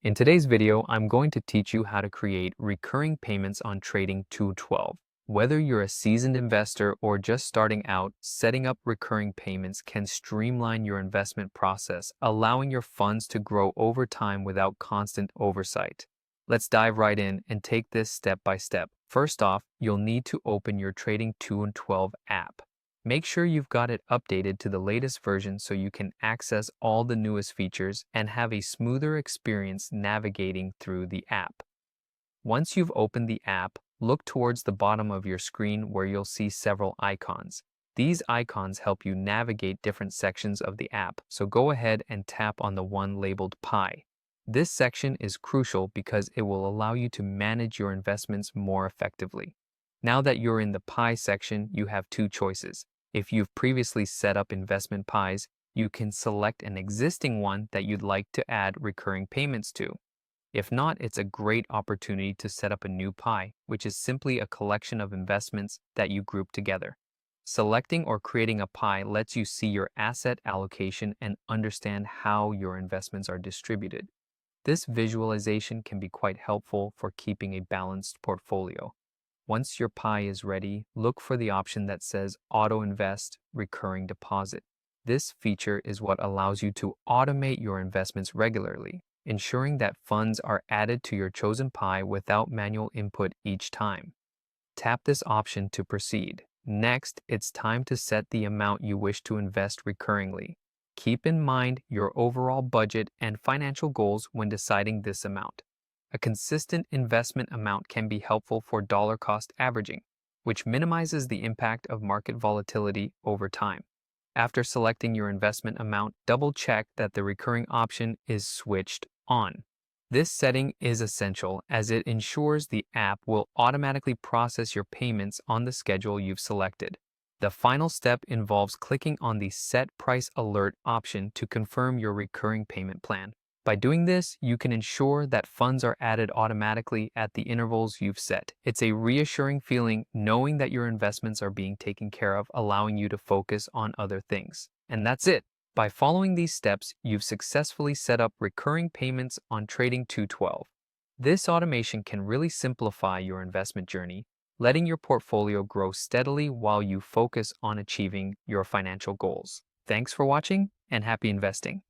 In today's video, I'm going to teach you how to create recurring payments on Trading 212. Whether you're a seasoned investor or just starting out, setting up recurring payments can streamline your investment process, allowing your funds to grow over time without constant oversight. Let's dive right in and take this step by step. First off, you'll need to open your Trading 212 app. Make sure you've got it updated to the latest version so you can access all the newest features and have a smoother experience navigating through the app. Once you've opened the app, look towards the bottom of your screen where you'll see several icons. These icons help you navigate different sections of the app, so go ahead and tap on the one labeled Pi. This section is crucial because it will allow you to manage your investments more effectively. Now that you're in the Pi section, you have two choices. If you've previously set up investment pies, you can select an existing one that you'd like to add recurring payments to. If not, it's a great opportunity to set up a new pie, which is simply a collection of investments that you group together. Selecting or creating a pie lets you see your asset allocation and understand how your investments are distributed. This visualization can be quite helpful for keeping a balanced portfolio. Once your pie is ready, look for the option that says Auto Invest Recurring Deposit. This feature is what allows you to automate your investments regularly, ensuring that funds are added to your chosen pie without manual input each time. Tap this option to proceed. Next, it's time to set the amount you wish to invest recurringly. Keep in mind your overall budget and financial goals when deciding this amount. A consistent investment amount can be helpful for dollar cost averaging, which minimizes the impact of market volatility over time. After selecting your investment amount, double-check that the recurring option is switched on. This setting is essential as it ensures the app will automatically process your payments on the schedule you've selected. The final step involves clicking on the Set Price Alert option to confirm your recurring payment plan. By doing this, you can ensure that funds are added automatically at the intervals you've set. It's a reassuring feeling knowing that your investments are being taken care of, allowing you to focus on other things. And that's it. By following these steps, you've successfully set up recurring payments on Trading 212. This automation can really simplify your investment journey, letting your portfolio grow steadily while you focus on achieving your financial goals. Thanks for watching and happy investing.